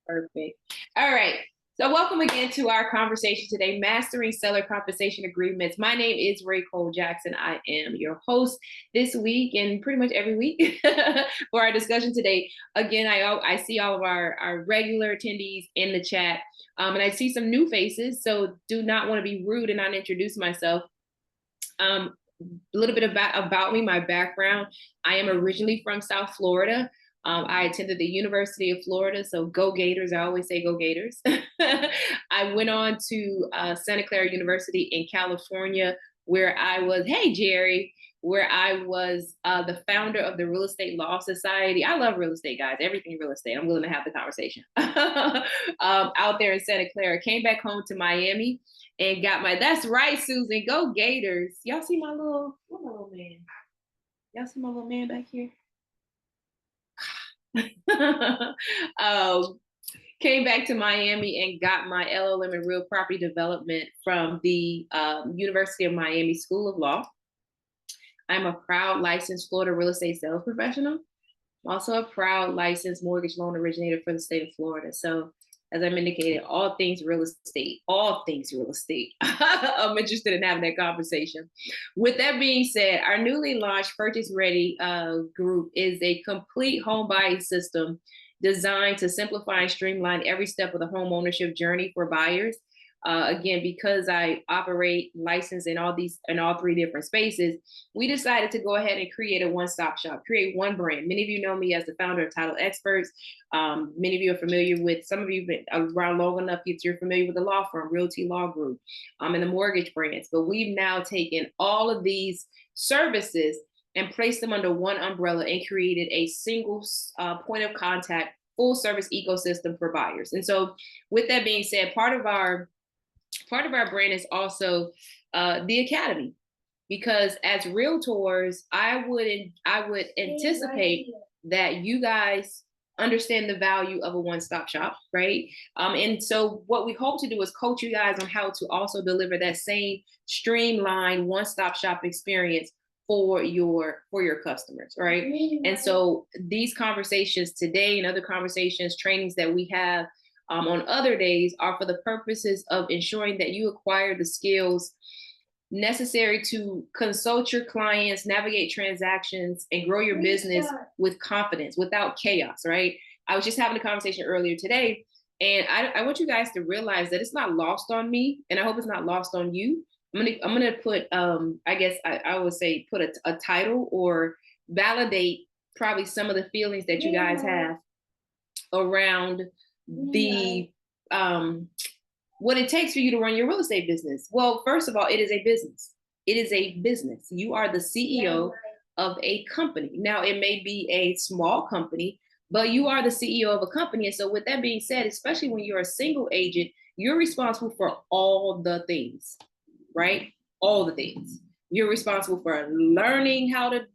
Perfect. All right. So welcome again to our conversation today, Mastering Seller Compensation Agreements. My name is Ray Cole Jackson. I am your host this week and pretty much every week for our discussion today. Again, I see all of our regular attendees in the chat, and I see some new faces, so do not want to be rude and not introduce myself. A little bit about me, my background. I am originally from South Florida. I attended the University of Florida, so go Gators. I always say go Gators. I went on to Santa Clara University in California, where I was, hey, Jerry, where I was the founder of the Real Estate Law Society. I love real estate, guys, everything real estate. I'm willing to have the conversation. Out there in Santa Clara, came back home to Miami and got my, that's right, Susan, go Gators. Y'all see my little man? Y'all see my little man back here? Came back to Miami and got my LLM in real property development from the University of Miami School of Law. I'm a proud licensed Florida real estate sales professional. I'm also a proud licensed mortgage loan originator for the state of Florida. So as I'm indicated, all things real estate. I'm interested in having that conversation. With that being said, our newly launched Purchase Ready group is a complete home buying system designed to simplify and streamline every step of the home ownership journey for buyers. Again, because I operate licensed in all three different spaces, we decided to go ahead and create a one-stop shop, create one brand. Many of you know me as the founder of Title Experts. Many of you are familiar with, some of you have been around long enough that you're familiar with the law firm, Realty Law Group, and the mortgage brands. But we've now taken all of these services and placed them under one umbrella and created a single point of contact, full service ecosystem for buyers. And so with that being said, part of our brand is also the academy, because as realtors, I would anticipate that you guys understand the value of a one-stop shop, right? And so what we hope to do is coach you guys on how to also deliver that same streamlined one-stop shop experience for your customers, right? And so these conversations today and other conversations, trainings that we have on other days are for the purposes of ensuring that you acquire the skills necessary to consult your clients, navigate transactions, and grow your business with confidence, without chaos, right? I was just having a conversation earlier today, and I want you guys to realize that it's not lost on me, and I hope it's not lost on you. I'm gonna put, I guess I would say, put a title or validate probably some of the feelings that you guys have around the what it takes for you to run your real estate business. Well, first of all, it is a business. It is a business. You are the CEO of a company. Now, it may be a small company, but you are the CEO of a company. And so with that being said, especially when you're a single agent, you're responsible for all the things, right? All the things. You're responsible for learning how to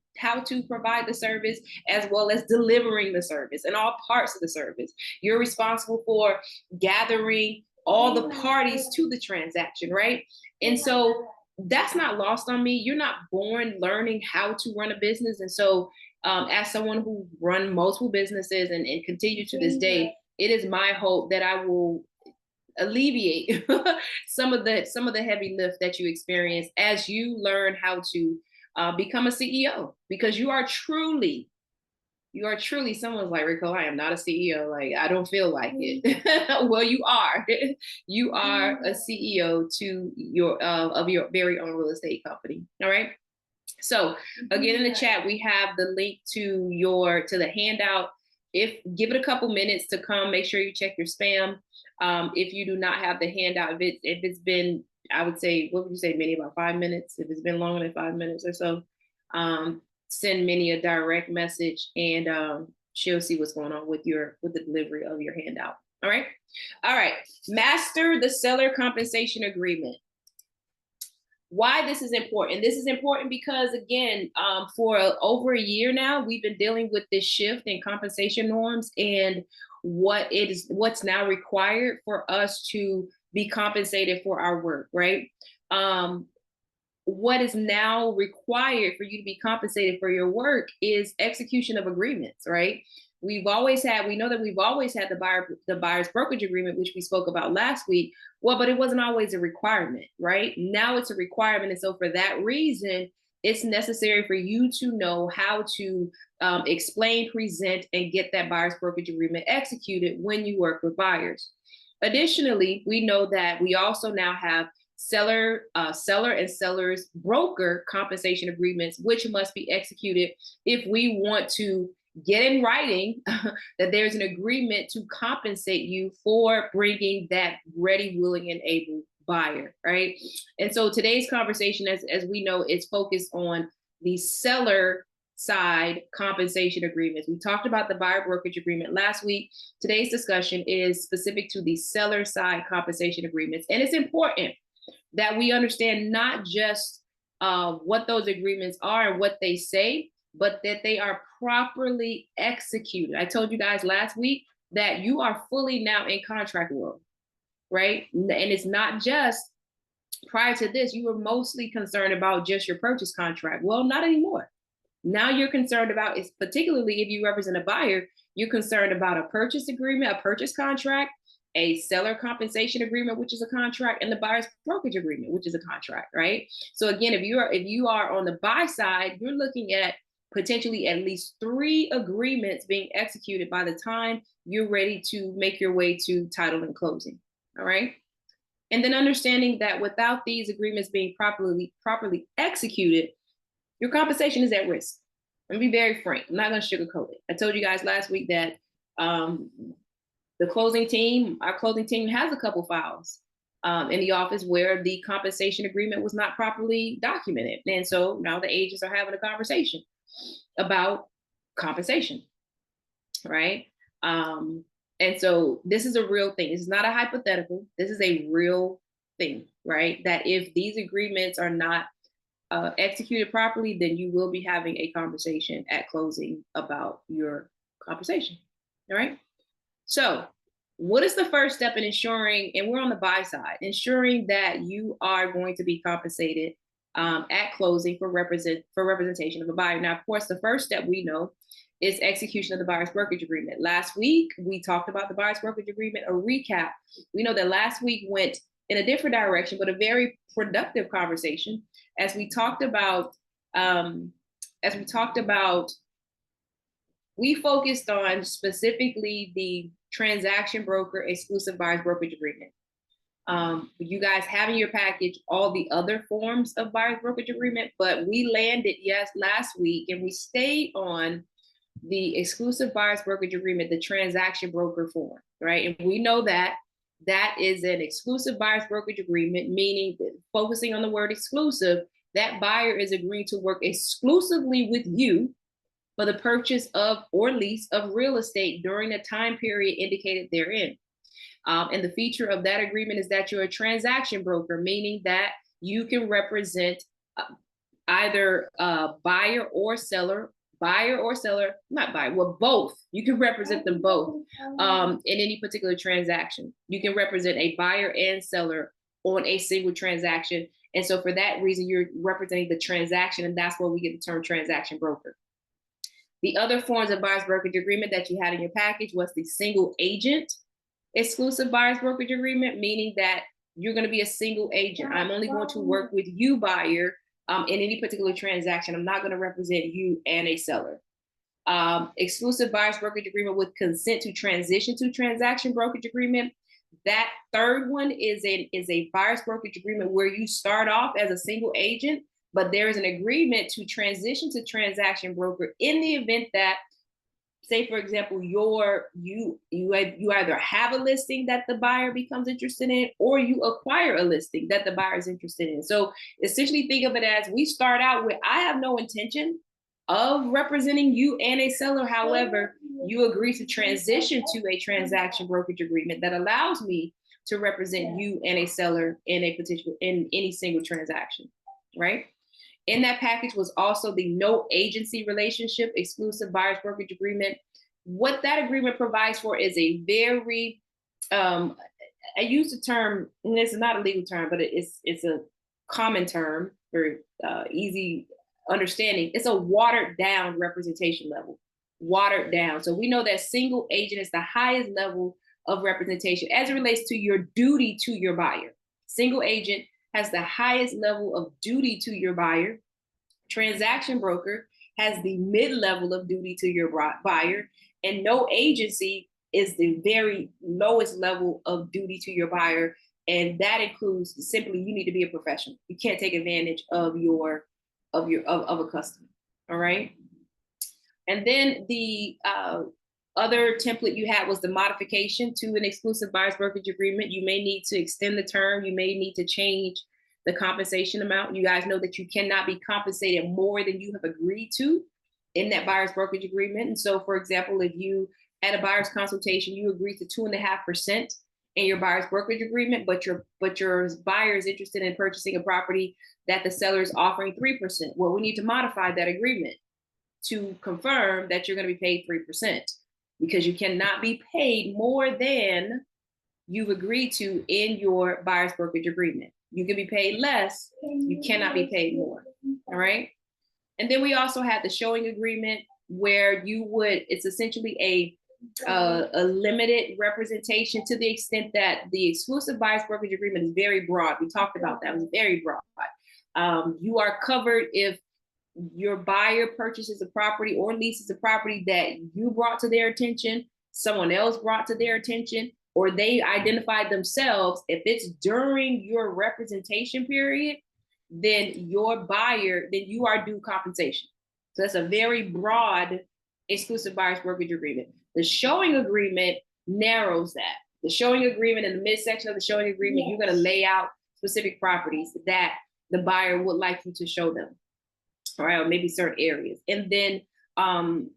provide the service, as well as delivering the service and all parts of the service. You're responsible for gathering all the parties to the transaction, right? And so that's not lost on me. You're not born learning how to run a business. And so as someone who run multiple businesses and continue to this day, it is my hope that I will alleviate some of the heavy lift that you experience as you learn how to become a CEO, because you are truly, someone's like, Rico, I am not a CEO. Like, I don't feel like it. Well, you are. You are a CEO to your of your very own real estate company. All right. So again, in the chat, we have the link to the handout. Give it a couple minutes to come. Make sure you check your spam. If you do not have the handout, if it's been, I would say, what would you say, Minnie, about 5 minutes? If it's been longer than 5 minutes or so, send Minnie a direct message, and she'll see what's going on with the delivery of your handout. All right. Master the seller compensation agreement. Why this is important? This is important because, again, for over a year now, we've been dealing with this shift in compensation norms and what's now required for us to be compensated for our work, right? What is now required for you to be compensated for your work is execution of agreements, right? we know that we've always had the buyer's brokerage agreement, which we spoke about last week. Well, but it wasn't always a requirement, right? Now it's a requirement. And so for that reason, it's necessary for you to know how to explain, present, and get that buyer's brokerage agreement executed when you work with buyers. Additionally, we know that we also now have seller and seller's broker compensation agreements, which must be executed if we want to get in writing that there's an agreement to compensate you for bringing that ready, willing, and able buyer, right? And so today's conversation, as we know, is focused on the seller side compensation agreements. We talked about the buyer brokerage agreement last week. Today's discussion is specific to the seller side compensation agreements. And it's important that we understand not just what those agreements are and what they say, but that they are properly executed. I told you guys last week that you are fully now in contract world, right? And it's not just prior to this, you were mostly concerned about just your purchase contract. Well, not anymore. Now you're concerned about, is particularly if you represent a buyer, you're concerned about a purchase agreement, a purchase contract, a seller compensation agreement, which is a contract, and the buyer's brokerage agreement, which is a contract, right? So again, if you are on the buy side, you're looking at potentially at least 3 agreements being executed by the time you're ready to make your way to title and closing. All right. And then understanding that without these agreements being properly executed, your compensation is at risk. I'm gonna be very frank. I'm not gonna sugarcoat it. I told you guys last week that the closing team, our closing team, has a couple files in the office where the compensation agreement was not properly documented. And so now the agents are having a conversation about compensation, right? And so this is a real thing. It's not a hypothetical. This is a real thing, right? That if these agreements are not executed properly, then you will be having a conversation at closing about your compensation. All right. So, what is the first step in ensuring, and we're on the buy side, ensuring that you are going to be compensated at closing for representation of a buyer? Now, of course, the first step we know is execution of the buyer's brokerage agreement. Last week, we talked about the buyer's brokerage agreement, a recap. We know that last week went in a different direction, but a very productive conversation as we talked about, we focused on specifically the transaction broker exclusive buyer's brokerage agreement. You guys have in your package all the other forms of buyer's brokerage agreement, but we landed last week and we stayed on the exclusive buyer's brokerage agreement, the transaction broker form, right? And we know that that is an exclusive buyer's brokerage agreement, meaning focusing on the word exclusive, that buyer is agreeing to work exclusively with you for the purchase of or lease of real estate during the time period indicated therein. And the feature of that agreement is that you're a transaction broker, meaning that you can represent either buyer or seller, not buyer, well, both. You can represent them both in any particular transaction. You can represent a buyer and seller on a single transaction. And so for that reason, you're representing the transaction, and that's where we get the term transaction broker. The other forms of buyer's brokerage agreement that you had in your package was the single agent exclusive buyer's brokerage agreement, meaning that you're going to be a single agent. I'm only going to work with you, buyer, in any particular transaction. I'm not going to represent you and a seller. Exclusive buyer's brokerage agreement with consent to transition to transaction brokerage agreement. That third one is a buyer's brokerage agreement where you start off as a single agent, but there is an agreement to transition to transaction broker in the event that, say, for example, you either have a listing that the buyer becomes interested in, or you acquire a listing that the buyer is interested in. So essentially think of it as we start out with, I have no intention of representing you and a seller. However, you agree to transition to a transaction brokerage agreement that allows me to represent you and a seller in any single transaction, right? In that package was also the no agency relationship exclusive buyer's brokerage agreement. What that agreement provides for is a very, I use the term, and it's not a legal term, but it's a common term for easy understanding. It's a watered down representation level. watered down. So we know that single agent is the highest level of representation as it relates to your duty to your buyer. Single agent has the highest level of duty to your buyer. Transaction broker has the mid-level of duty to your buyer, and no agency is the very lowest level of duty to your buyer. And that includes simply you need to be a professional. You can't take advantage of a customer. All right. And then the other template you had was the modification to an exclusive buyer's brokerage agreement. You may need to extend the term. You may need to change the compensation amount. You guys know that you cannot be compensated more than you have agreed to in that buyer's brokerage agreement. And so, for example, if you at a buyer's consultation, you agree to 2.5% in your buyer's brokerage agreement, but your buyer is interested in purchasing a property that the seller is offering 3%. Well, we need to modify that agreement to confirm that you're going to be paid 3%, because you cannot be paid more than you've agreed to in your buyer's brokerage agreement. You can be paid less, you cannot be paid more. All right. And then we also have the showing agreement, where it's essentially a limited representation, to the extent that the exclusive buyer's brokerage agreement is very broad. We talked about that. It was very broad. You are covered if your buyer purchases a property or leases a property that you brought to their attention, someone else brought to their attention, or they identified themselves. If it's during your representation period, then you are due compensation. So that's a very broad exclusive buyer's brokerage agreement. The showing agreement narrows that. The showing agreement, in the midsection of the showing agreement, you're going to lay out specific properties that the buyer would like you to show them, all right, or maybe certain areas. And then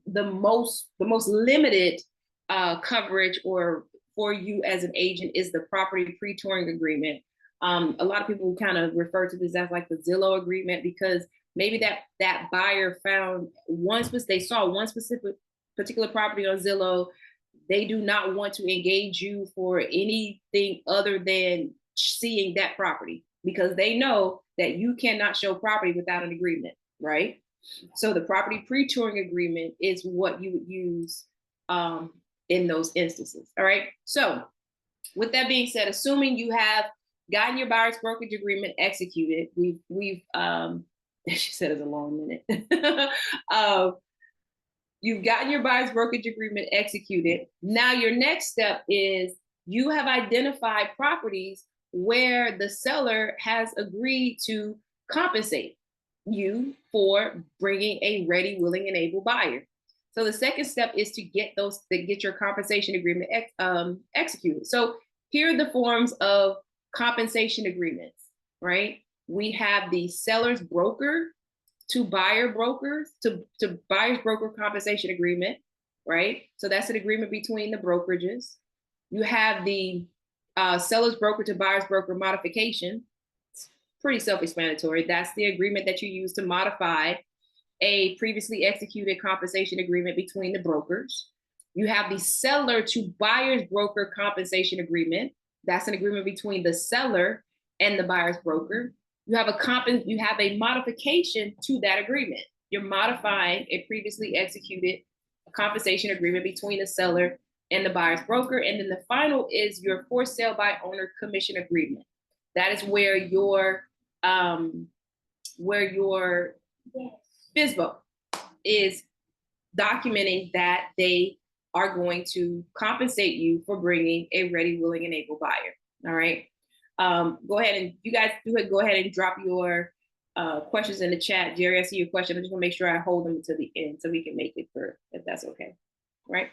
the most limited coverage or for you as an agent is the property pre-touring agreement. A lot of people kind of refer to this as like the Zillow agreement, because maybe that buyer they saw one specific particular property on Zillow. They do not want to engage you for anything other than seeing that property, because they know that you cannot show property without an agreement, right? So the property pre-touring agreement is what you would use in those instances. All right. So with that being said, assuming you have gotten your buyer's brokerage agreement executed, we've she said it's a long minute. You've gotten your buyer's brokerage agreement executed. Now your next step is you have identified properties where the seller has agreed to compensate you for bringing a ready, willing, and able buyer. So the second step is to get your compensation agreement executed. So here are the forms of compensation agreements, right? We have the seller's broker to buyer's broker compensation agreement, right? So that's an agreement between the brokerages. You have the seller's broker to buyer's broker modification. It's pretty self-explanatory. That's the agreement that you use to modify a previously executed compensation agreement between the brokers. You have the seller to buyer's broker compensation agreement. That's an agreement between the seller and the buyer's broker. You have a modification to that agreement. You're modifying a previously executed compensation agreement between the seller and the buyer's broker. And then the final is your for sale by owner commission agreement. That is where your FSBO is documenting that they are going to compensate you for bringing a ready, willing, and able buyer. All right. Go ahead and go ahead and drop your questions in the chat. Jerry, I see your question. I just want to make sure I hold them to the end so we can make it through, if that's okay. Right.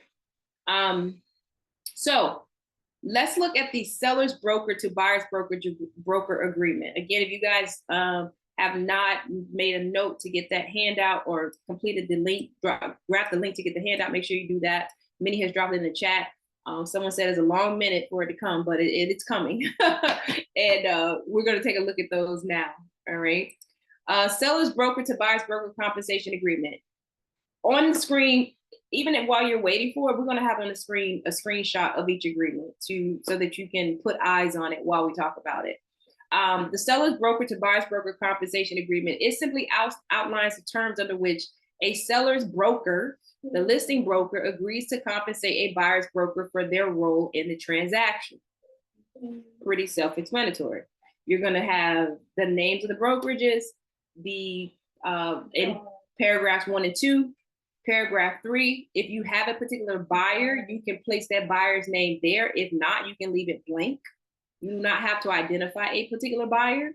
So let's look at the seller's broker to buyer's broker agreement. Again, if you guys have not made a note to get that handout or completed the link, grab the link to get the handout, make sure you do that. Minnie has dropped it in the chat. Someone said it's a long minute for it to come, but it's coming. And we're going to take a look at those now. All right. Seller's broker to buyer's broker compensation agreement. On the screen, even while you're waiting for it, we're going to have on the screen a screenshot of each agreement so that you can put eyes on it while we talk about it. The seller's broker to buyer's broker compensation agreement, it simply outlines the terms under which a seller's broker The listing broker agrees to compensate a buyer's broker for their role in the transaction. Pretty self-explanatory. You're going to have the names of the brokerages, the in paragraphs 1 and 2. Paragraph 3, if you have a particular buyer, you can place that buyer's name there. If not, you can leave it blank. You do not have to identify a particular buyer.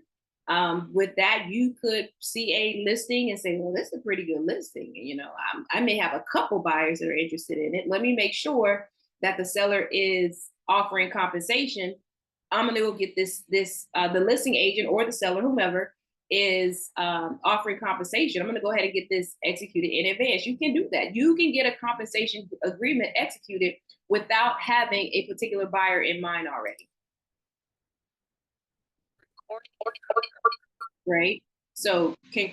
With that, you could see a listing and say, well, this is a pretty good listing. You know, I may have a couple buyers that are interested in it. Let me make sure that the seller is offering compensation. I'm going to go get the listing agent or the seller, whomever, is offering compensation. I'm going to go ahead and get this executed in advance. You can do that. You can get a compensation agreement executed without having a particular buyer in mind already. Right? So can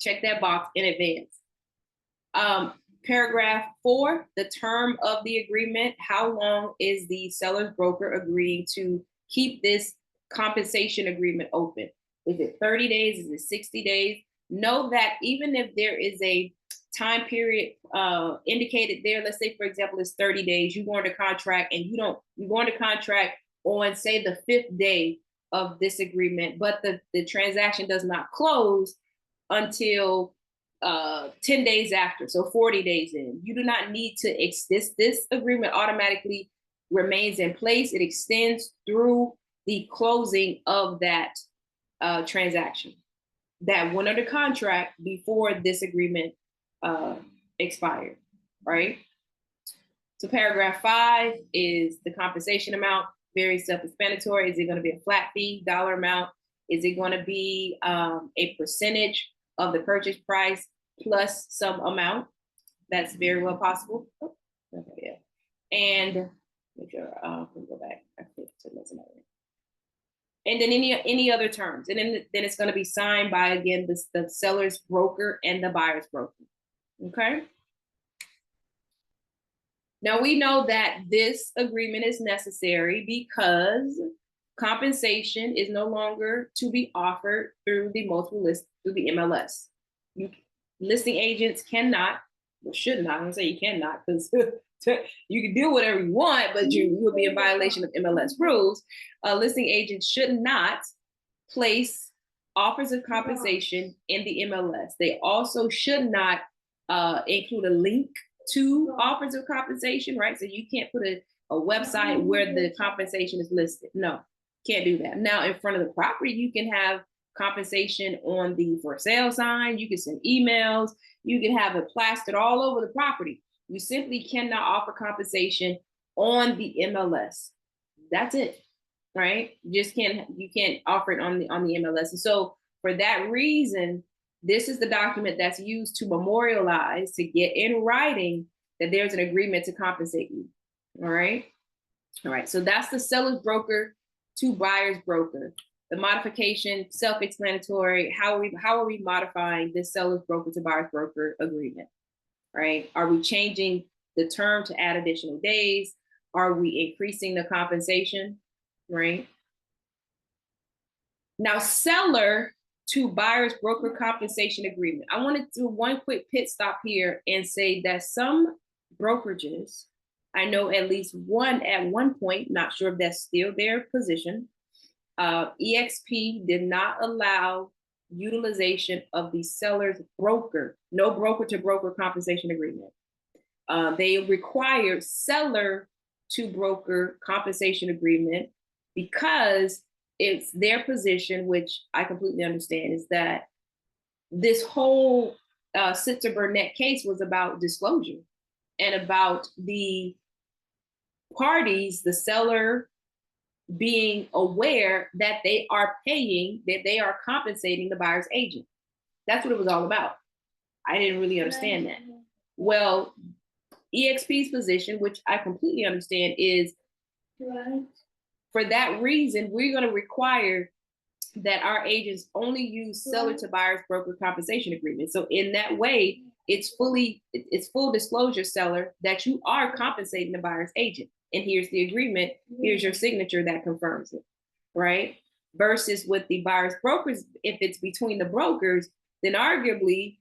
check that box in advance. Paragraph 4, the term of the agreement. How long is the seller's broker agreeing to keep this compensation agreement open? Is it 30 days? Is it 60 days? Know that even if there is a time period indicated there, let's say, for example, it's 30 days, you go into contract and you go into contract on, say, the 5th day of this agreement, but the transaction does not close until 10 days after, so 40 days in. You do not need to this agreement automatically remains in place. It extends through the closing of that transaction that went under contract before this agreement expired, right? So paragraph 5 is the compensation amount. Very self-explanatory. Is it going to be a flat fee, dollar amount? Is it going to be a percentage of the purchase price plus some amount? That's very well possible. Oh, okay, yeah. And make sure we go back. I think to listen. And then any other terms, and then it's going to be signed by, again, the seller's broker and the buyer's broker. Okay. Now we know that this agreement is necessary because compensation is no longer to be offered through the multiple list through the MLS. Listing agents cannot, or should not, I'm gonna say you cannot, because you can do whatever you want, but you will be in violation of MLS rules. Listing agents should not place offers of compensation in the MLS. They also should not include a link to offers of compensation, right? So you can't put a website where the compensation is listed. No, can't do that. Now, in front of the property, you can have compensation on the for sale sign. You can send emails. You can have it plastered all over the property. You simply cannot offer compensation on the MLS. That's it, right? You can't offer it on the MLS. And so for that reason, this is the document that's used to memorialize, to get in writing that there's an agreement to compensate you. All right. All right. So that's the seller's broker to buyer's broker. The modification, self-explanatory. How are we modifying this seller's broker to buyer's broker agreement? Right? Are we changing the term to add additional days? Are we increasing the compensation? Right? Now, seller to buyer's broker compensation agreement. I want to do one quick pit stop here and say that some brokerages, I know at least one at one point, not sure if that's still their position, EXP did not allow utilization of the seller's broker, no broker to broker compensation agreement. They required seller to broker compensation agreement because it's their position, which I completely understand, is that this whole Sitzer Burnett case was about disclosure and about the parties, the seller being aware that they are paying, that they are compensating the buyer's agent. That's what it was all about. I didn't really understand that. Well, EXP's position, which I completely understand, is for that reason, we're going to require that our agents only use seller to buyer's broker compensation agreement. So in that way, it's full disclosure, seller, that you are compensating the buyer's agent. And here's the agreement. Here's your signature that confirms it, right? Versus with the buyer's brokers, if it's between the brokers, then arguably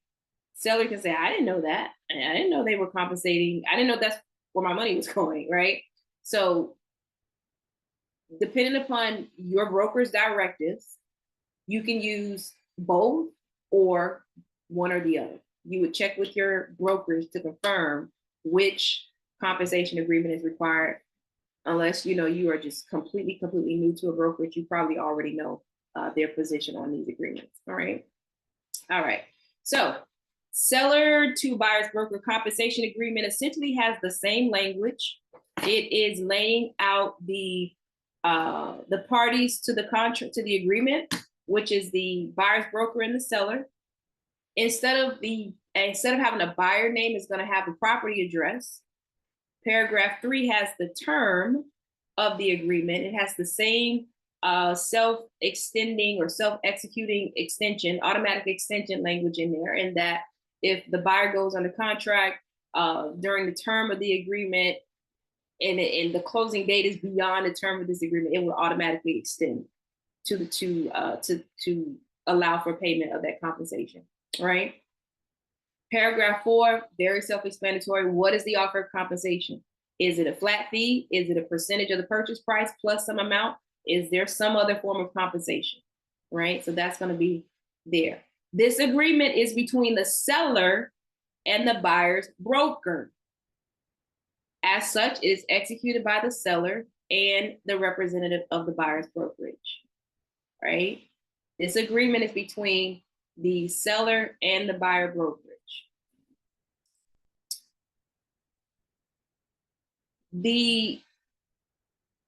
Seller can say, I didn't know that. I didn't know they were compensating. I didn't know that's where my money was going, right? So depending upon your broker's directives, you can use both or one or the other. You would check with your brokers to confirm which compensation agreement is required. Unless you are just completely new to a brokerage, you probably already know their position on these agreements. All right. So seller to buyer's broker compensation agreement essentially has the same language. It is laying out the parties to the contract, to the agreement, which is the buyer's broker and the seller. Instead of having a buyer name, it's going to have the property address. Paragraph 3 has the term of the agreement. It has the same self-extending or self-executing extension, automatic extension language in there, and that if the buyer goes under contract during the term of the agreement and the closing date is beyond the term of this agreement, it will automatically extend to allow for payment of that compensation, right? Paragraph 4, very self-explanatory. What is the offer of compensation? Is it a flat fee? Is it a percentage of the purchase price plus some amount? Is there some other form of compensation, right? So that's going to be there. This agreement is between the seller and the buyer's broker. As such, it is executed by the seller and the representative of the buyer's brokerage, right? This agreement is between the seller and the buyer brokerage.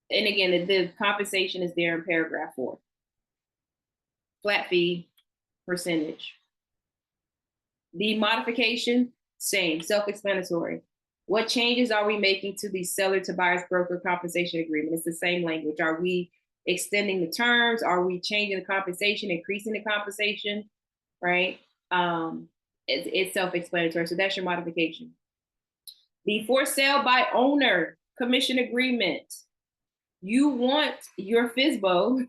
And again, the compensation is there in paragraph 4. Flat fee, percentage. The modification, same, self-explanatory. What changes are we making to the seller to buyer's broker compensation agreement? It's the same language. Are we extending the terms? Are we changing the compensation, increasing the compensation, right? It's self-explanatory. So that's your modification. The for sale by owner commission agreement. You want your FSBO,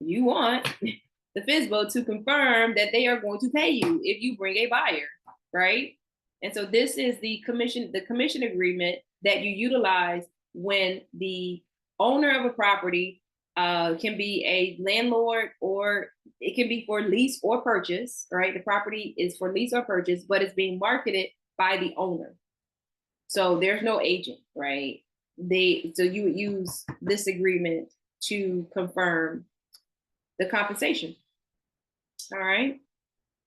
you want the FSBO to confirm that they are going to pay you if you bring a buyer, right? And so this is the commission agreement that you utilize when the owner of a property can be a landlord, or it can be for lease or purchase, right? The property is for lease or purchase, but it's being marketed by the owner. So there's no agent, right? So you would use this agreement to confirm the compensation. All right.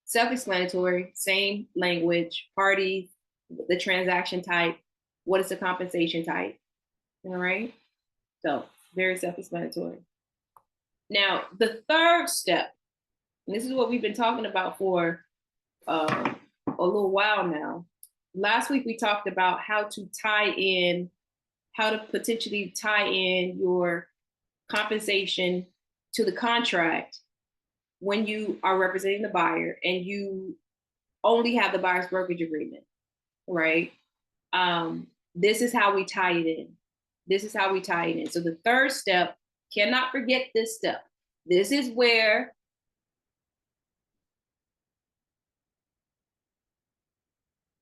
Self-explanatory, same language, party, the transaction type, what is the compensation type. All right. So very self-explanatory. Now, the third step, and this is what we've been talking about for a little while now. Last week, we talked about how to potentially tie in your compensation to the contract when you are representing the buyer and you only have the buyer's brokerage agreement, right? This is how we tie it in. So the third step, cannot forget this step. This is where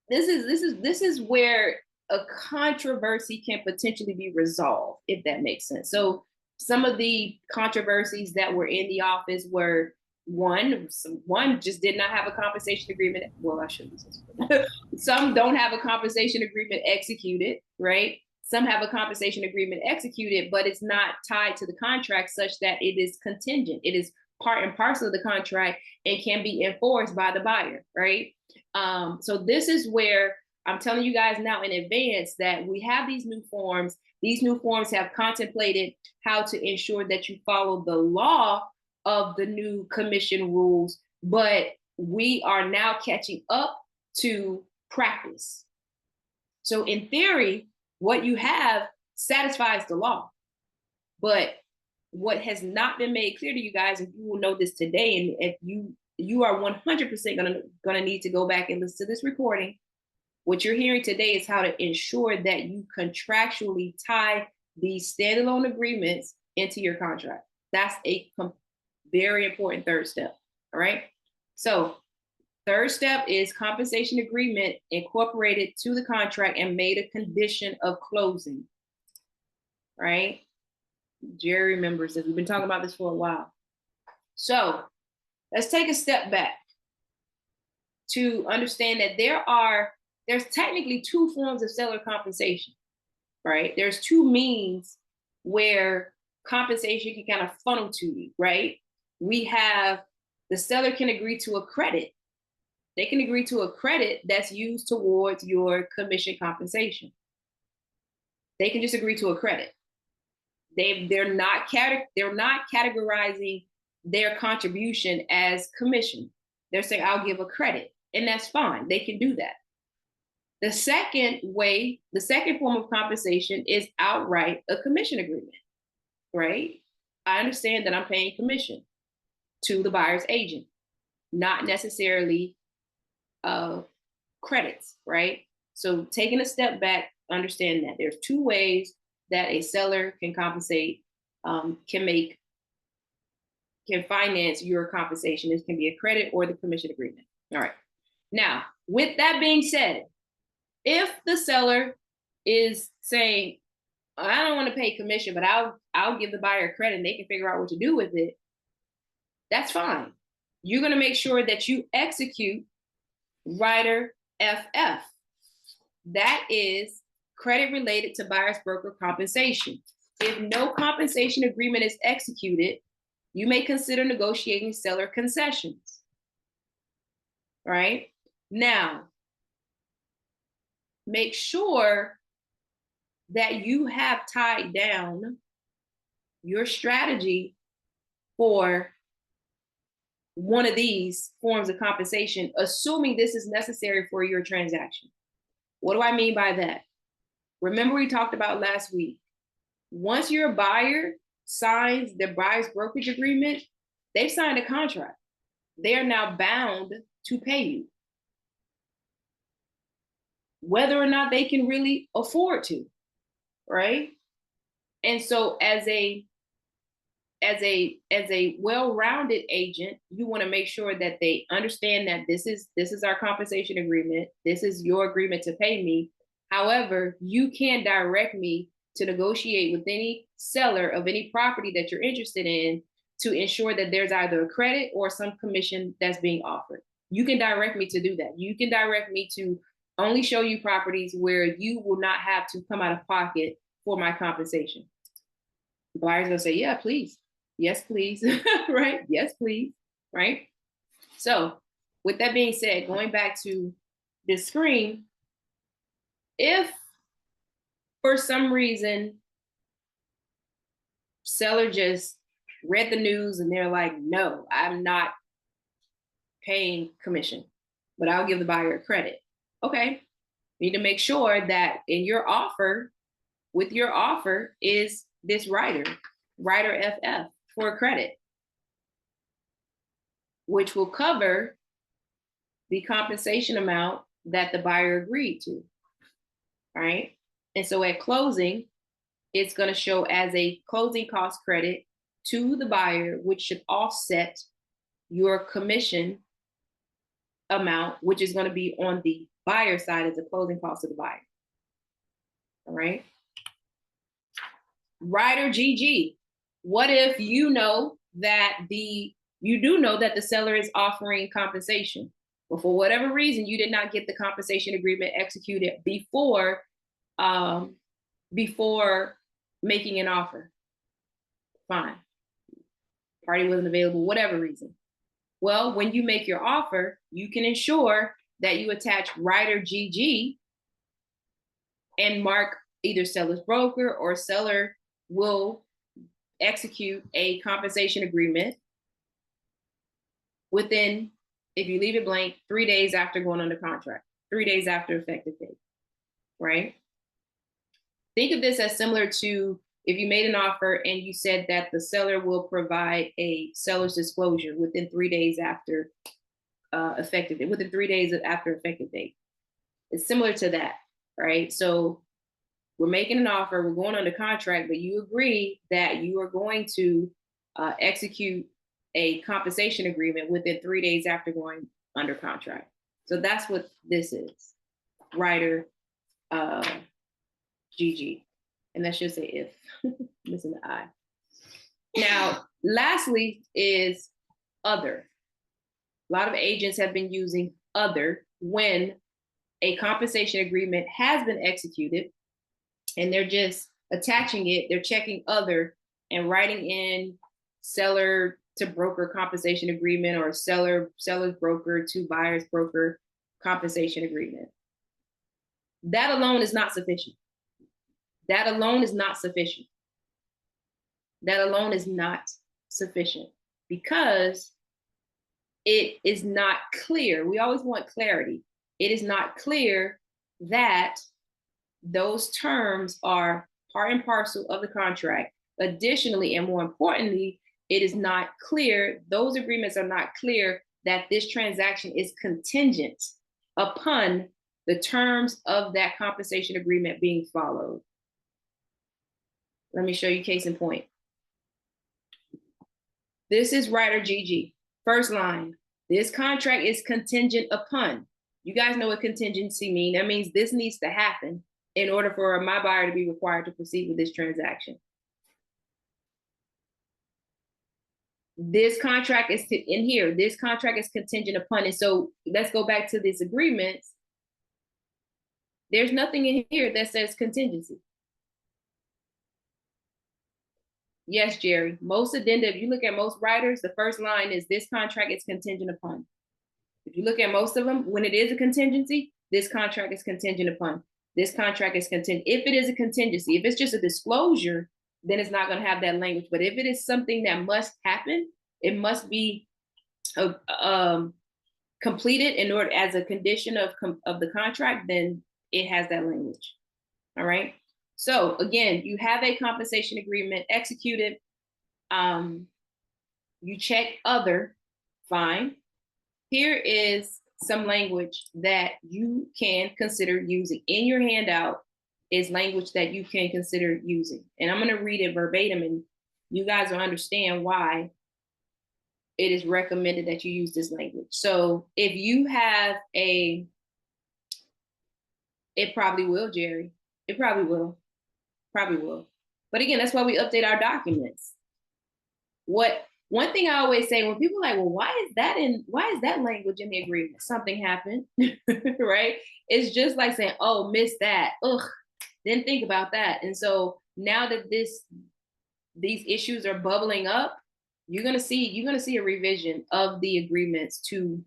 this is where a controversy can potentially be resolved, if that makes sense. So some of the controversies that were in the office were one just did not have a compensation agreement. Well, I shouldn't say some don't have a compensation agreement executed, right? Some have a compensation agreement executed, but it's not tied to the contract such that it is contingent. It is part and parcel of the contract and can be enforced by the buyer, right? So this is where I'm telling you guys now in advance that we have these new forms. These new forms have contemplated how to ensure that you follow the law of the new commission rules, but we are now catching up to practice. So in theory, what you have satisfies the law, but what has not been made clear to you guys, and you will know this today, and if you are 100% gonna need to go back and listen to this recording. What you're hearing today is how to ensure that you contractually tie these standalone agreements into your contract. That's a very important third step. All right. So Third step is compensation agreement incorporated to the contract and made a condition of closing, right? Jerry remembers this. We've been talking about this for a while. So let's take a step back to understand that there's technically two forms of seller compensation, right? There's two means where compensation can kind of funnel to you, right? We have the seller can agree to a credit. They can agree to a credit that's used towards your commission compensation. They can just agree to a credit. They're not categorizing their contribution as commission. They're saying, I'll give a credit, and that's fine. They can do that. The second form of compensation is outright a commission agreement, right? I understand that I'm paying commission to the buyer's agent, not necessarily credits, right? So taking a step back, understand that there's two ways that a seller can compensate, can finance your compensation. This can be a credit or the commission agreement. All right. Now, with that being said, if the seller is saying, I don't want to pay commission, but I'll give the buyer credit and they can figure out what to do with it, that's fine. You're going to make sure that you execute Rider FF. That is credit related to buyer's broker compensation. If no compensation agreement is executed, you may consider negotiating seller concessions. Right? Now, make sure that you have tied down your strategy for one of these forms of compensation, assuming this is necessary for your transaction. What do I mean by that? Remember we talked about last week, once your buyer signs the buyer's brokerage agreement, they've signed a contract. They are now bound to pay you, whether or not they can really afford to, right? And so as a well-rounded agent, you want to make sure that they understand that this is our compensation agreement. This is your agreement to pay me. However, you can direct me to negotiate with any seller of any property that you're interested in to ensure that there's either a credit or some commission that's being offered. You can direct me to do that. You can direct me to only show you properties where you will not have to come out of pocket for my compensation. The buyer's gonna say, yeah, please. Yes, please. Right? Yes, please. Right? So with that being said, going back to this screen, if for some reason seller just read the news and they're like, no, I'm not paying commission, but I'll give the buyer a credit. Okay. You need to make sure that in your offer, with your offer is this Rider FF for a credit, which will cover the compensation amount that the buyer agreed to, right? And so at closing, it's going to show as a closing cost credit to the buyer, which should offset your commission amount, which is going to be on the buyer side as a closing cost of the buyer. All right. Rider GG. What if you know that the seller is offering compensation, but for whatever reason you did not get the compensation agreement executed before making an offer? Fine. Party wasn't available, whatever reason. Well, when you make your offer, you can ensure that you attach Rider GG and mark either seller's broker or seller will execute a compensation agreement within, if you leave it blank, 3 days after going under contract, 3 days after effective date, right? Think of this as similar to if you made an offer and you said that the seller will provide a seller's disclosure within 3 days after effective date, within 3 days after effective date. It's similar to that, right? So we're making an offer, we're going under contract, but you agree that you are going to execute a compensation agreement within 3 days after going under contract. So that's what this is. Writer GG. And that should say if, missing the I. Now, lastly is other. A lot of agents have been using other when a compensation agreement has been executed and they're just attaching it, they're checking other and writing in seller to broker compensation agreement or seller's broker to buyer's broker compensation agreement. That alone is not sufficient. That alone is not sufficient. That alone is not sufficient because it is not clear. We always want clarity. It is not clear that those terms are part and parcel of the contract. Additionally, and more importantly, it is not clear, those agreements are not clear that this transaction is contingent upon the terms of that compensation agreement being followed. Let me show you case in point. This is writer GG. First line, this contract is contingent upon. You guys know what contingency means. That means this needs to happen in order for my buyer to be required to proceed with this transaction. This contract is in here. This contract is contingent upon it. So let's go back to this agreement. There's nothing in here that says contingency. Yes, Jerry. Most addenda, if you look at most writers, the first line is this contract is contingent upon. If you look at most of them, when it is a contingency, this contract is contingent upon. This contract is contingent. If it is a contingency, if it's just a disclosure, then it's not going to have that language. But if it is something that must happen, it must be completed in order as a condition of the contract, then it has that language. All right. So again, you have a compensation agreement executed. You check other, fine. Here is some language that you can consider using. In your handout is language that you can consider using. And I'm going to read it verbatim and you guys will understand why it is recommended that you use this language. So if you have it probably will, Jerry. It probably will. Probably will. But again, that's why we update our documents. One thing I always say when people are like, well, why is that language in the agreement? Something happened, right? It's just like saying, oh, missed that. Ugh, didn't think about that. And so now that these issues are bubbling up, you're gonna see a revision of the agreements to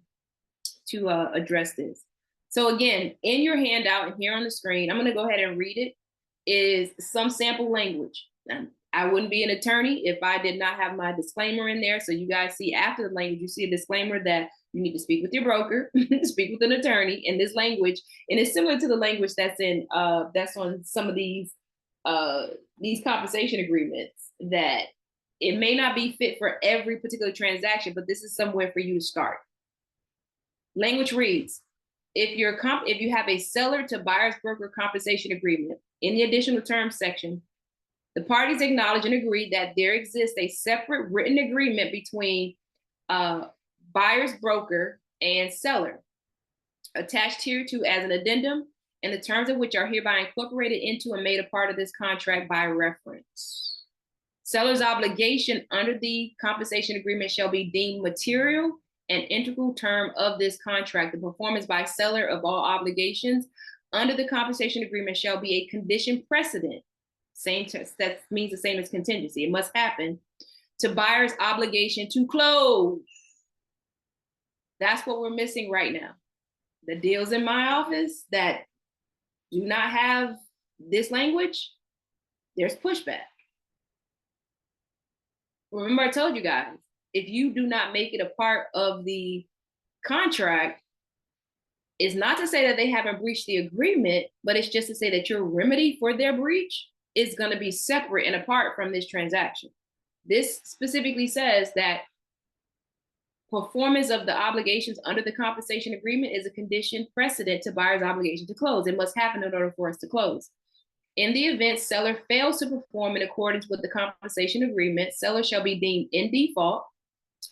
address this. So again, in your handout and here on the screen, I'm gonna go ahead and read it, is some sample language. I wouldn't be an attorney if I did not have my disclaimer in there. So you guys see after the language, you see a disclaimer that you need to speak with your broker, speak with an attorney in this language. And it's similar to the language that's on some of these compensation agreements that it may not be fit for every particular transaction, but this is somewhere for you to start. Language reads, if you have a seller to buyer's broker compensation agreement, in the additional terms section, the parties acknowledge and agree that there exists a separate written agreement between buyer's broker and seller, attached hereto as an addendum, and the terms of which are hereby incorporated into and made a part of this contract by reference. Seller's obligation under the compensation agreement shall be deemed material and integral term of this contract. The performance by seller of all obligations under the compensation agreement shall be a condition precedent. That means the same as contingency. It must happen to buyer's obligation to close. That's what we're missing right now. The deals in my office that do not have this language, there's pushback. Remember, I told you guys, if you do not make it a part of the contract, it's not to say that they haven't breached the agreement, but it's just to say that your remedy for their breach is going to be separate and apart from this transaction. This specifically says that performance of the obligations under the compensation agreement is a condition precedent to buyer's obligation to close. It must happen in order for us to close. In the event seller fails to perform in accordance with the compensation agreement, seller shall be deemed in default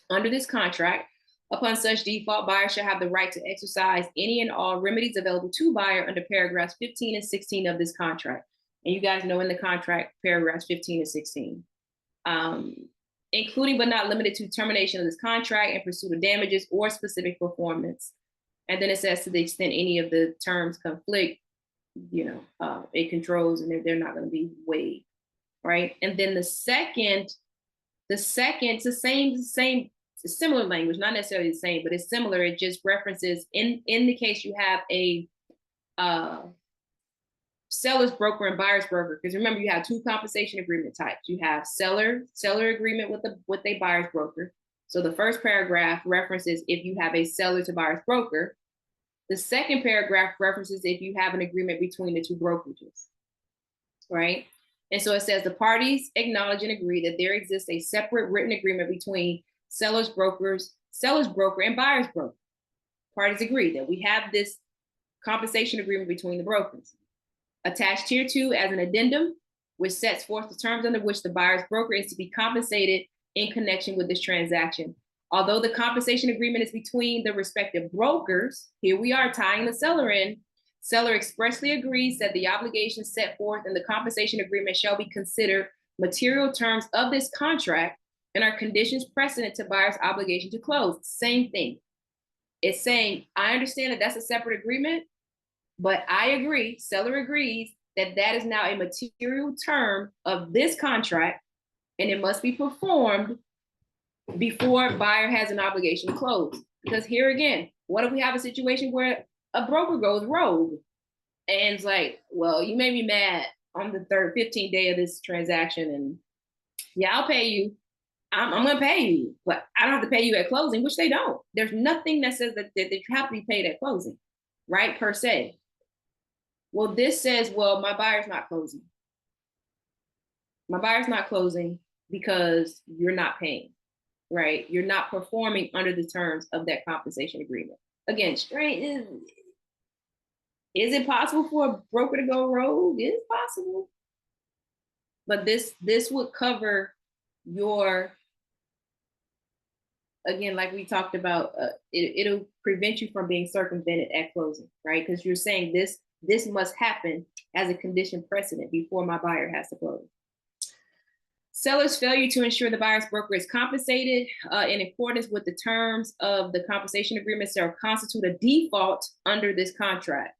under this contract. Upon such default, buyer shall have the right to exercise any and all remedies available to buyer under paragraphs 15 and 16 of this contract. And you guys know in the contract, paragraphs 15 and 16. Including but not limited to termination of this contract and pursuit of damages or specific performance. And then it says to the extent any of the terms conflict, it controls and they're not going to be waived, right? And then the second, it's the same, similar language, not necessarily the same, but it's similar. It just references in the case you have a seller's broker and buyer's broker, because remember you have two compensation agreement types. You have seller agreement with a buyer's broker. So the first paragraph references if you have a seller to buyer's broker. The second paragraph references if you have an agreement between the two brokerages, right? And so it says the parties acknowledge and agree that there exists a separate written agreement between seller's broker, and buyer's broker. Parties agree that we have this compensation agreement between the brokers. Attached here to as an addendum, which sets forth the terms under which the buyer's broker is to be compensated in connection with this transaction. Although the compensation agreement is between the respective brokers, here we are tying the seller in. Seller expressly agrees that the obligations set forth in the compensation agreement shall be considered material terms of this contract and are conditions precedent to buyer's obligation to close. Same thing. It's saying, I understand that that's a separate agreement, but I agree, seller agrees that that is now a material term of this contract and it must be performed before buyer has an obligation to close. Because here again, what if we have a situation where a broker goes rogue and it's like, well, you made me mad on the 15th day of this transaction and yeah, I'll pay you. I'm going to pay you, but I don't have to pay you at closing, which they don't. There's nothing that says that you have to be paid at closing, right, per se. Well, this says, well, my buyer's not closing. My buyer's not closing because you're not paying, right? You're not performing under the terms of that compensation agreement. Again, strange. Is it possible for a broker to go rogue? It's possible. But this would cover your, again, like we talked about, it'll prevent you from being circumvented at closing, right? Because you're saying this must happen as a condition precedent before my buyer has to close. Seller's failure to ensure the buyer's broker is compensated in accordance with the terms of the compensation agreement shall constitute a default under this contract.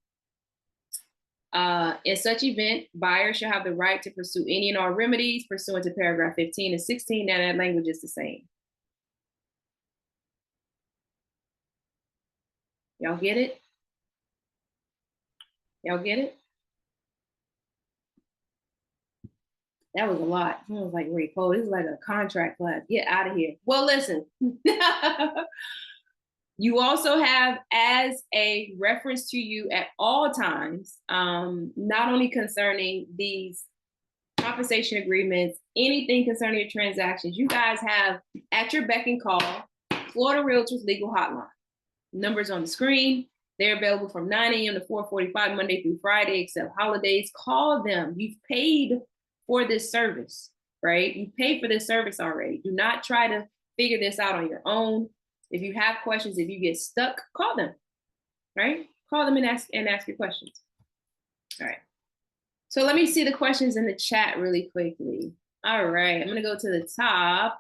In such event, buyer shall have the right to pursue any and all remedies pursuant to paragraph 15 and 16, and that language is the same. Y'all get it? Y'all get it? That was a lot. I was like, wait, Cole, this is like a contract class. Get out of here. Well, listen. You also have as a reference to you at all times, not only concerning these compensation agreements, anything concerning your transactions, you guys have at your beck and call, Florida Realtors Legal Hotline. Numbers on the screen. They're available from 9 a.m. to 4:45 Monday through Friday, except holidays. Call them. You've paid for this service, right? You paid for this service already. Do not try to figure this out on your own. If you have questions, if you get stuck, call them, right? Call them and ask your questions. All right. So let me see the questions in the chat really quickly. All right, I'm gonna go to the top.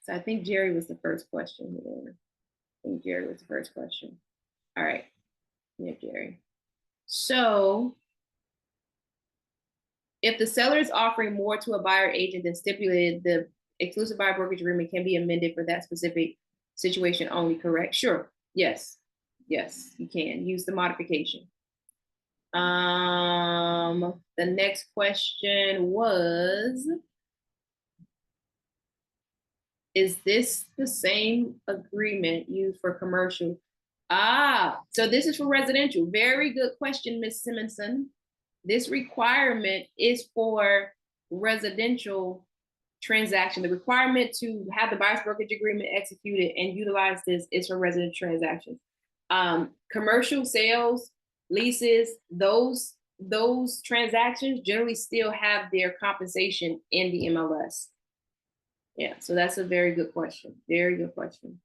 I think Jerry was the first question here. I think Jerry was the first question. All right, yeah, Jerry. So if the seller is offering more to a buyer agent than stipulated, the exclusive buyer brokerage agreement can be amended for that specific situation only, correct? Sure, yes, you can use the modification. The next question was, is this the same agreement used for commercial? So this is for residential. Very good question, Ms. Simonson. This requirement is for residential transaction. The requirement to have the buyer's brokerage agreement executed and utilize this is for residential transactions. Commercial sales, leases, those transactions generally still have their compensation in the MLS. Yeah, so that's a very good question. Very good question.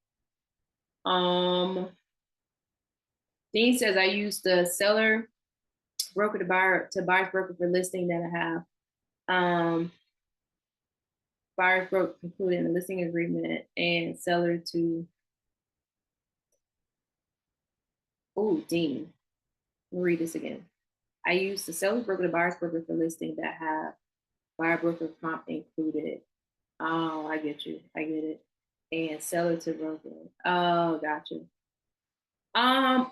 Dean says I use the seller broker to buyer's broker for listing that I have. Buyer's broker concluding the listing agreement and seller to. Oh, Dean. Let me read this again. I use the seller broker to buyer's broker for listing that have buyer broker comp included. Oh, I get you. I get it. And seller to broker. Oh, gotcha.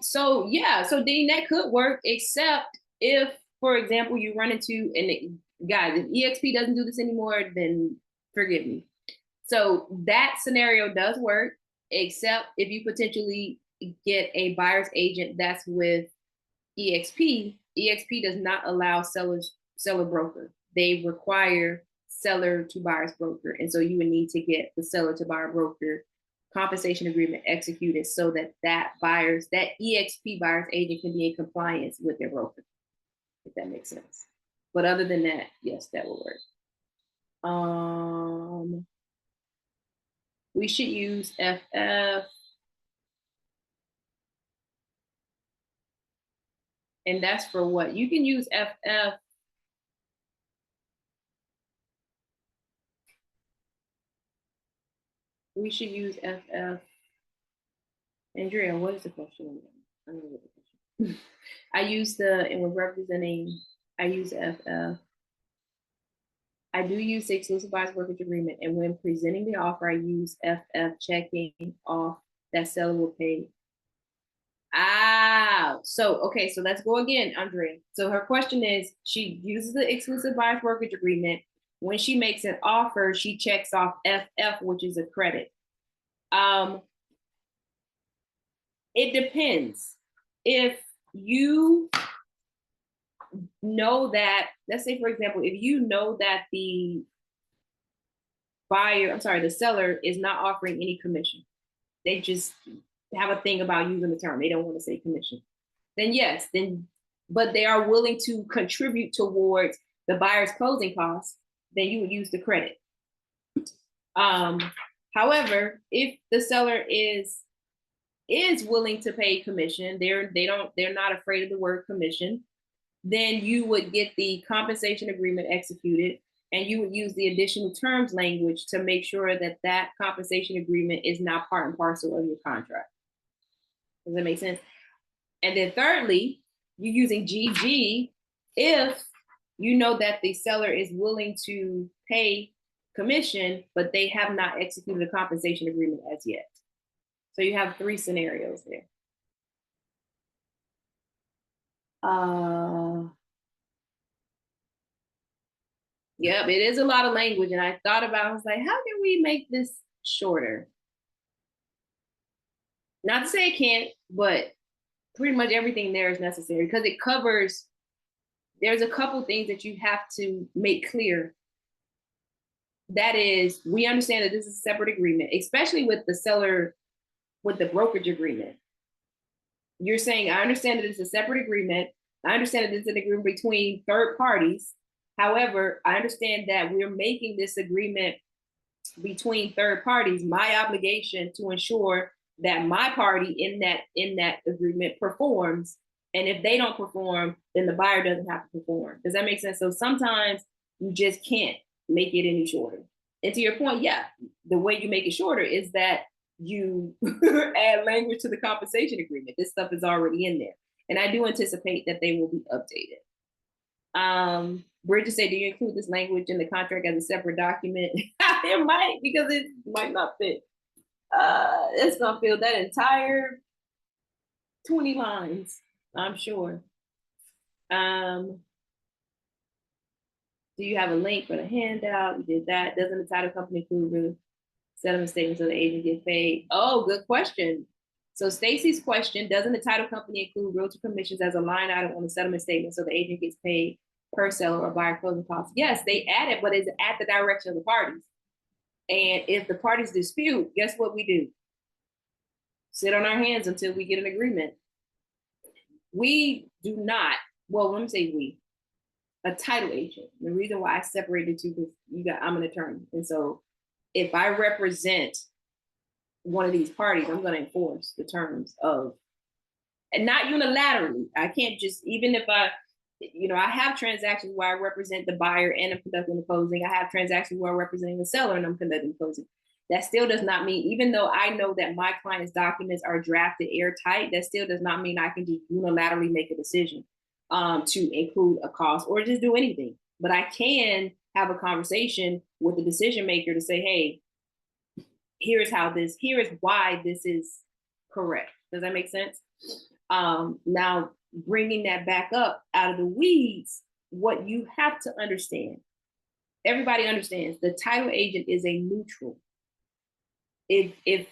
So yeah, so Dean, that could work, except if, for example, you run into, guys, if EXP doesn't do this anymore, then forgive me. So that scenario does work, except if you potentially get a buyer's agent that's with EXP. EXP does not allow seller broker. They require seller to buyer's broker. And so you would need to get the seller to buyer broker compensation agreement executed so that that EXP buyer's agent can be in compliance with their broker, if that makes sense. But other than that, yes, that will work. We should use FF. And that's for what? You can use FF. We should use FF. Andrea, what is the question? I don't know what the question. I use and when representing, I use FF. I do use the exclusive buyer's brokerage agreement, and when presenting the offer, I use FF checking off that seller will pay. Okay, so let's go again, Andrea. So her question is, she uses the exclusive buyer's brokerage agreement. When she makes an offer, she checks off FF, which is a credit. It depends. If you know that, let's say, for example, if you know that the seller is not offering any commission, they just have a thing about using the term, they don't want to say commission, then yes, but they are willing to contribute towards the buyer's closing costs, then you would use the credit. However, if the seller is willing to pay commission, they're not afraid of the word commission, then you would get the compensation agreement executed, and you would use the additional terms language to make sure that that compensation agreement is not part and parcel of your contract. Does that make sense? And then thirdly, you're using GG if you know that the seller is willing to pay commission, but they have not executed a compensation agreement as yet. So you have 3 scenarios there. Yep, it is a lot of language. And I thought about, I was like, how can we make this shorter? Not to say it can't, but pretty much everything there is necessary because it covers, there's a couple things that you have to make clear. That is, we understand that this is a separate agreement, especially with the seller, with the brokerage agreement. You're saying, I understand that it's a separate agreement. I understand that it's an agreement between third parties. However, I understand that we're making this agreement between third parties. My obligation to ensure that my party in that agreement performs. And if they don't perform, then the buyer doesn't have to perform. Does that make sense? So sometimes you just can't make it any shorter. And to your point, yeah, the way you make it shorter is that you add language to the compensation agreement. This stuff is already in there. And I do anticipate that they will be updated. Bridget said, do you include this language in the contract as a separate document? It might, because it might not fit. It's gonna fill that entire 20 lines, I'm sure. Do you have a link for the handout? You did that. Doesn't the title company include real settlement statement so the agent gets paid? Oh, good question. So Stacy's question, doesn't the title company include realtor commissions as a line item on the settlement statement so the agent gets paid per seller or buyer closing costs? Yes, they add it, but it's at the direction of the parties. And if the parties dispute, guess what we do? Sit on our hands until we get an agreement. We do not, well, let me say we, a title agent. The reason why I separated two, because I'm an attorney. And so if I represent one of these parties, I'm going to enforce the terms of, and not unilaterally. I can't just, even if I, I have transactions where I represent the buyer and I'm conducting the closing. I have transactions where I'm representing the seller and I'm conducting the closing. That still does not mean, even though I know that my client's documents are drafted airtight, that still does not mean I can just unilaterally make a decision to include a cost or just do anything. But I can have a conversation with the decision maker to say, hey, here is why this is correct. Does that make sense? Now, bringing that back up out of the weeds, what you have to understand, everybody understands the title agent is a neutral. If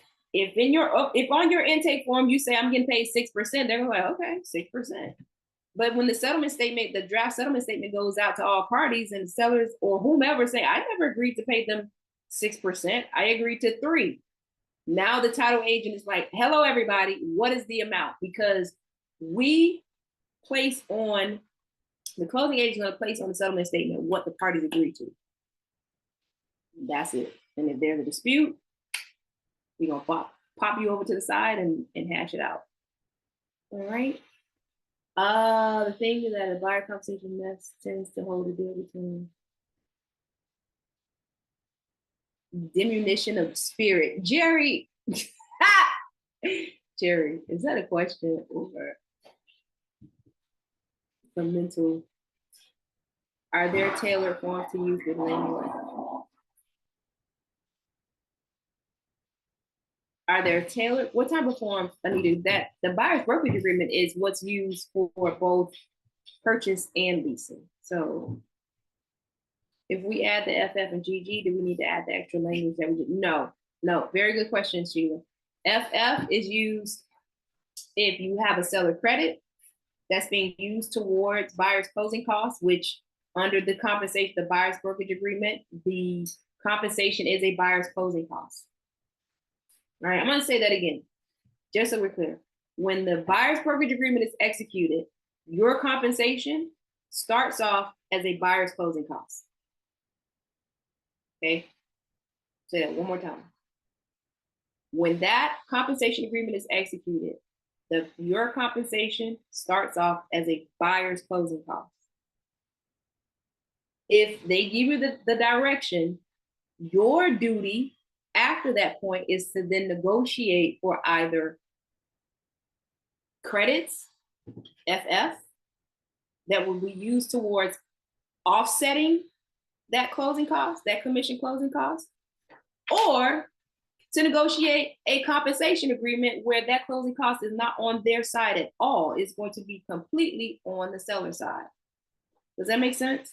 on your intake form you say I'm getting paid 6%, they're like, okay, 6%. But when the draft settlement statement goes out to all parties and sellers or whomever say, I never agreed to pay them 6%, I agreed to 3%. Now the title agent is like, hello, everybody, what is the amount? Because we place on, the closing agent is going to place on the settlement statement what the parties agreed to. That's it. And if there's a dispute, we're going to pop you over to the side and hash it out. All right. The thing is that a buyer compensation mess tends to hold a deal between diminution of spirit. Jerry, Jerry, is that a question over some mental? Are there tailored forms to use with landlord? Are there tailored? What type of forms, Anita? That the buyer's brokerage agreement is what's used for both purchase and leasing. So if we add the FF and GG, do we need to add the extra language that we did? No. Very good question, Sheila. FF is used if you have a seller credit that's being used towards buyer's closing costs, which under the compensation, the buyer's brokerage agreement, the compensation is a buyer's closing cost. All right, I'm going to say that again, just so we're clear. When the buyer's brokerage agreement is executed, your compensation starts off as a buyer's closing cost. Okay, say that one more time. When that compensation agreement is executed, your compensation starts off as a buyer's closing cost. If they give you the direction, your duty after that point is to then negotiate for either credits, FF, that will be used towards offsetting that closing cost, that commission closing cost, or to negotiate a compensation agreement where that closing cost is not on their side at all. It's going to be completely on the seller side. Does that make sense?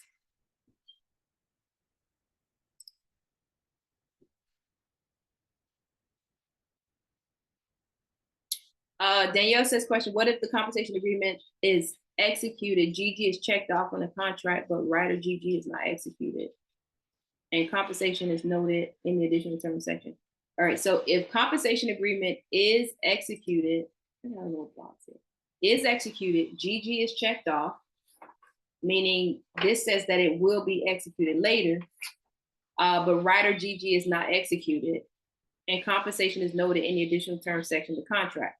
Danielle says, question, what if the compensation agreement is executed, GG is checked off on the contract, but Rider GG is not executed, and compensation is noted in the additional terms section? All right, so if compensation agreement is executed, is executed, GG is checked off, meaning this says that it will be executed later, but Rider GG is not executed, and compensation is noted in the additional terms section of the contract.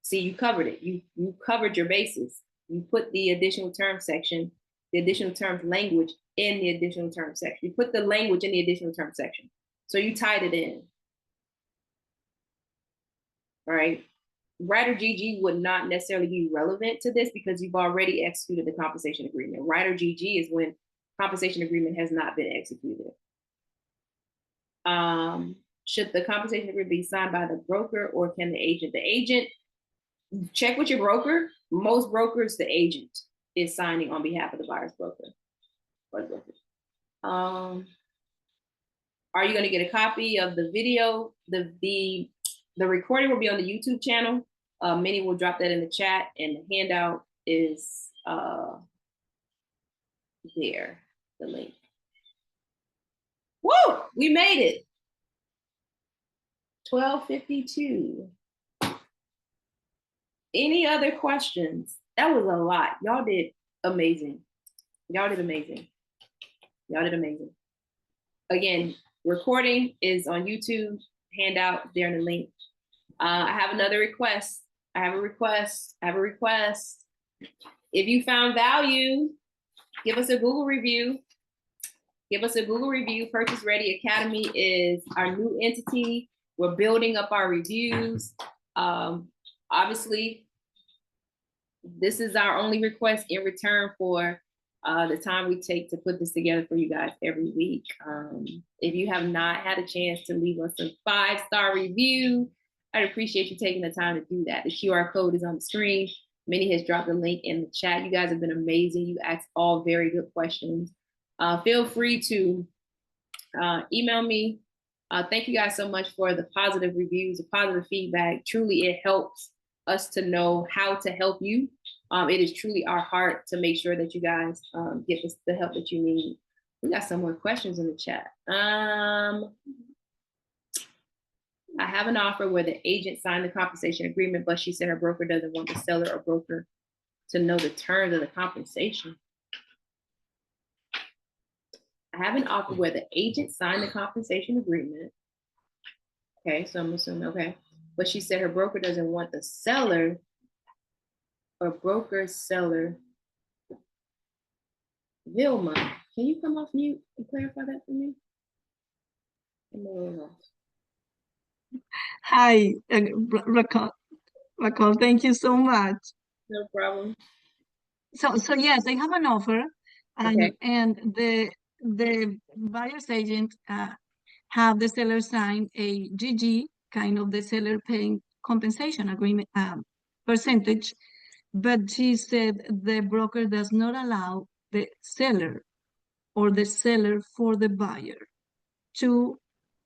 See, you covered it. You covered your bases. You put the additional term section, the additional terms language in the additional term section. You put the language in the additional term section. So you tied it in. All right. Rider GG would not necessarily be relevant to this because you've already executed the compensation agreement. Rider GG is when compensation agreement has not been executed. Should the compensation agreement be signed by the broker or can the agent? The agent, check with your broker. Most brokers, the agent is signing on behalf of the buyer's broker. Are you going to get a copy of the video? The recording will be on the YouTube channel. Minnie will drop that in the chat, and the handout is there, the link. Woo! We made it. 12:52. Any other questions? That was a lot. Y'all did amazing. Y'all did amazing. Y'all did amazing. Again, recording is on YouTube, handout there in the link. I have another request. I have a request. If you found value, give us a Google review. Purchase Ready Academy is our new entity. We're building up our reviews. Obviously, this is our only request in return for the time we take to put this together for you guys every week. If you have not had a chance to leave us a 5-star review, I'd appreciate you taking the time to do that. The QR code is on the screen. Minnie has dropped a link in the chat. You guys have been amazing. You asked all very good questions. Feel free to email me. Thank you guys so much for the positive reviews, the positive feedback. Truly, it helps us to know how to help you. It is truly our heart to make sure that you guys get the help that you need. We got some more questions in the chat. I have an offer where the agent signed the compensation agreement, but she said her broker doesn't want the seller or broker to know the terms of the compensation. I have an offer where the agent signed the compensation agreement. Okay, so I'm assuming, okay. But she said her broker doesn't want the seller or broker seller. Vilma, can you come off mute and clarify that for me? Hi, Raquel, thank you so much. No problem. So yes, I have an offer, Okay. and the buyer's agent have the seller sign a GG, kind of the seller paying compensation agreement percentage, but she said the broker does not allow the seller or the seller for the buyer to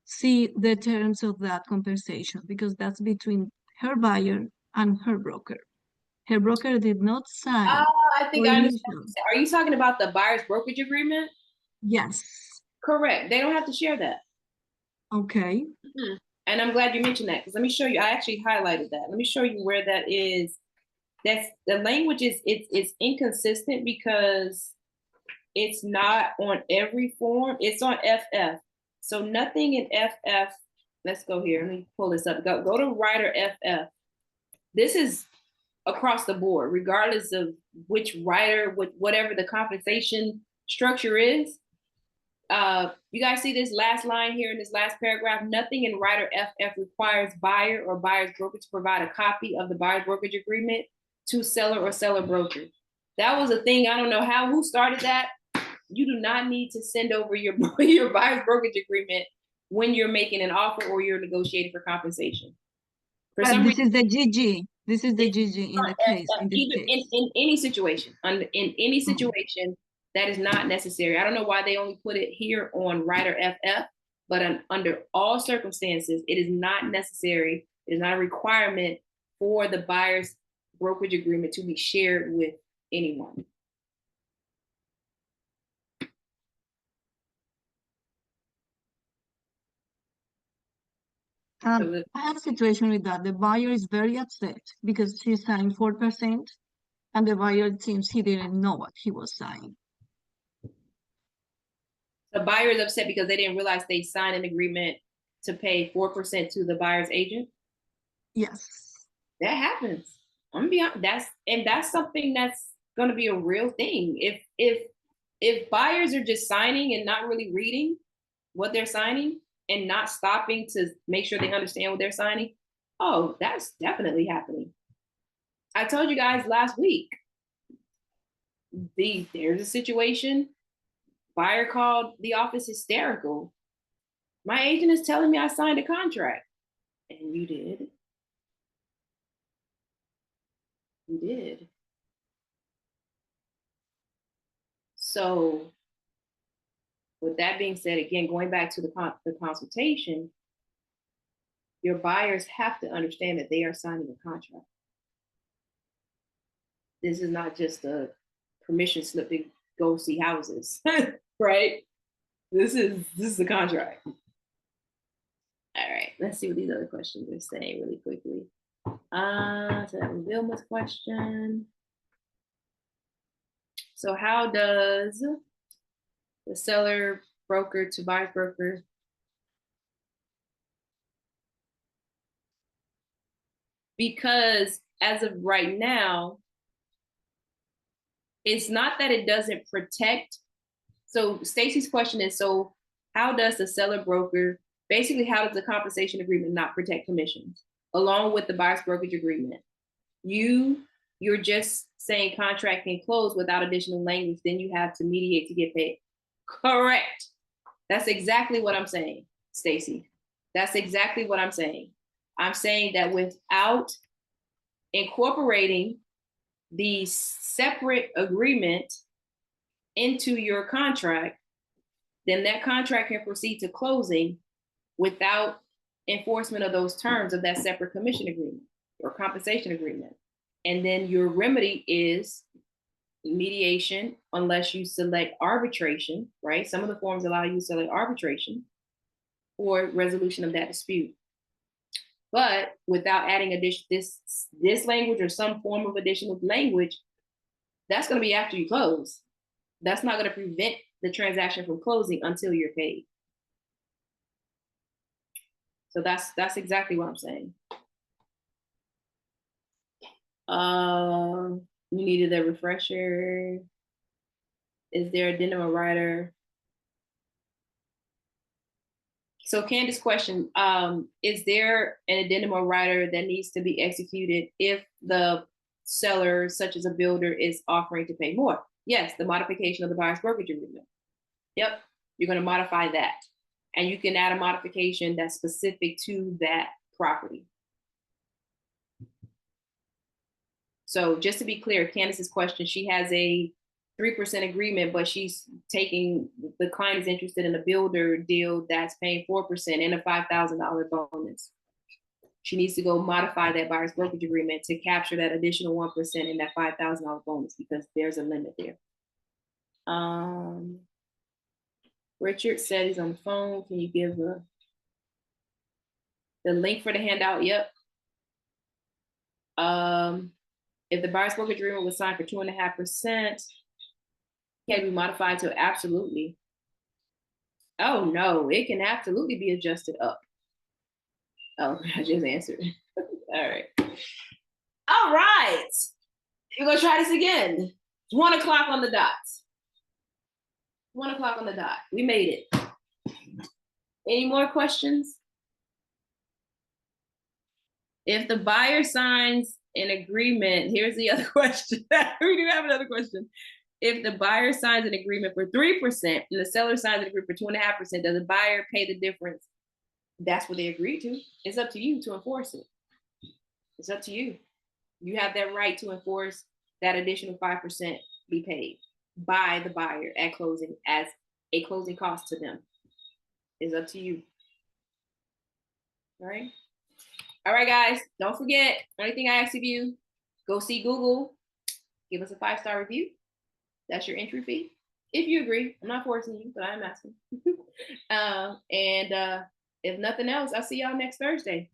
see the terms of that compensation, because that's between her buyer and her broker. Her broker did not sign. I think I understand. Are you talking about the buyer's brokerage agreement? Yes. Correct. They don't have to share that. Okay. Mm-hmm. And I'm glad you mentioned that, because let me show you. I actually highlighted that. Let me show you where that is. That's the language is it's inconsistent because it's not on every form. It's on FF. So nothing in FF. Let's go here. Let me pull this up. Go to Writer FF. This is across the board, regardless of which writer, whatever the compensation structure is. You guys see this last line here in this last paragraph? Nothing in Writer FF requires buyer or buyer's broker to provide a copy of the buyer's brokerage agreement to seller or seller broker. That was a thing. I don't know who started that. You do not need to send over your buyer's brokerage agreement when you're making an offer or you're negotiating for compensation. For some reason, is the GG. This is the GG in the case. In any situation, in any situation, that is not necessary. I don't know why they only put it here on Writer FF, but under all circumstances, it is not necessary. It is not a requirement for the buyer's brokerage agreement to be shared with anyone. I have a situation with that. The buyer is very upset because she signed 4%, and the buyer seems he didn't know what he was signing. The buyer is upset because they didn't realize they signed an agreement to pay 4% to the buyer's agent? Yes. That happens. I'm gonna be honest. That's something that's gonna be a real thing. If buyers are just signing and not really reading what they're signing and not stopping to make sure they understand what they're signing, oh, that's definitely happening. I told you guys last week, there's a situation, buyer called the office hysterical. My agent is telling me I signed a contract. And you did. You did. So with that being said, again, going back to the consultation, your buyers have to understand that they are signing a contract. This is not just a permission slip to go see houses, right? This is a contract. All right, let's see what these other questions are saying really quickly. So that was Vilma's question. So how does the seller broker to buyer's broker Because as of right now, it's not that it doesn't protect. So Stacy's question is, so how does the seller broker, basically how does the compensation agreement not protect commissions along with the buyer's brokerage agreement? You're just saying contract can close without additional language, then you have to mediate to get paid. Correct. That's exactly what I'm saying, Stacy. That's exactly what I'm saying. I'm saying that without incorporating the separate agreement into your contract, then that contract can proceed to closing without enforcement of those terms of that separate commission agreement or compensation agreement. And then your remedy is mediation, unless you select arbitration, right? Some of the forms allow you to select arbitration or resolution of that dispute. But without adding this language or some form of additional language, that's going to be after you close. That's not going to prevent the transaction from closing until you're paid. So that's exactly what I'm saying. You needed a refresher. Is there addendum or rider? So Candace's question, is there an addendum or rider that needs to be executed if the seller, such as a builder, is offering to pay more? Yes, the modification of the buyer's brokerage agreement. Yep, you're going to modify that. And you can add a modification that's specific to that property. So just to be clear, Candace's question, she has a 3% agreement, but she's taking, the client is interested in a builder deal that's paying 4% and a $5,000 bonus. She needs to go modify that buyer's brokerage agreement to capture that additional 1% and that $5,000 bonus, because there's a limit there. Richard said he's on the phone. Can you give the link for the handout? Yep. If the buyer's brokerage agreement was signed for 2.5%, can be modified to absolutely. Oh no, it can absolutely be adjusted up. Oh, I just answered. All right. All right. We're gonna try this again. It's 1 o'clock on the dot. 1 o'clock on the dot. We made it. Any more questions? If the buyer signs an agreement, here's the other question. We do have another question. If the buyer signs an agreement for 3% and the seller signs an agreement for 2.5%, does the buyer pay the difference? That's what they agreed to. It's up to you to enforce it. It's up to you. You have that right to enforce that additional 5% be paid by the buyer at closing as a closing cost to them. It's up to you. All right. All right, guys. Don't forget, only thing I ask of you, go see Google. Give us a 5-star review. That's your entry fee. If you agree, I'm not forcing you, but I'm asking. If nothing else, I'll see y'all next Thursday.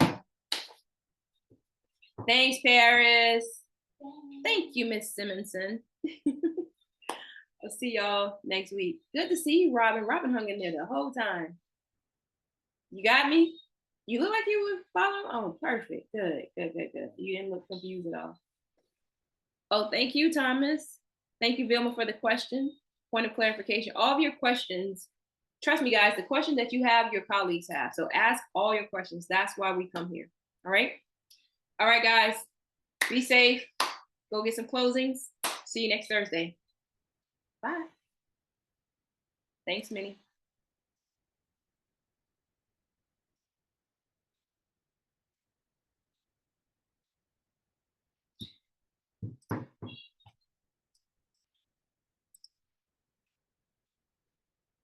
Thanks, Paris. Thank you, Miss Simonson. I'll see y'all next week. Good to see you, Robin. Robin hung in there the whole time. You got me? You look like you were following. Oh, perfect. Good. You didn't look confused at all. Oh, thank you, Thomas. Thank you, Vilma, for the question. Point of clarification. All of your questions, trust me, guys, the questions that you have, your colleagues have. So ask all your questions. That's why we come here. All right? All right, guys. Be safe. Go get some closings. See you next Thursday. Bye. Thanks, Minnie.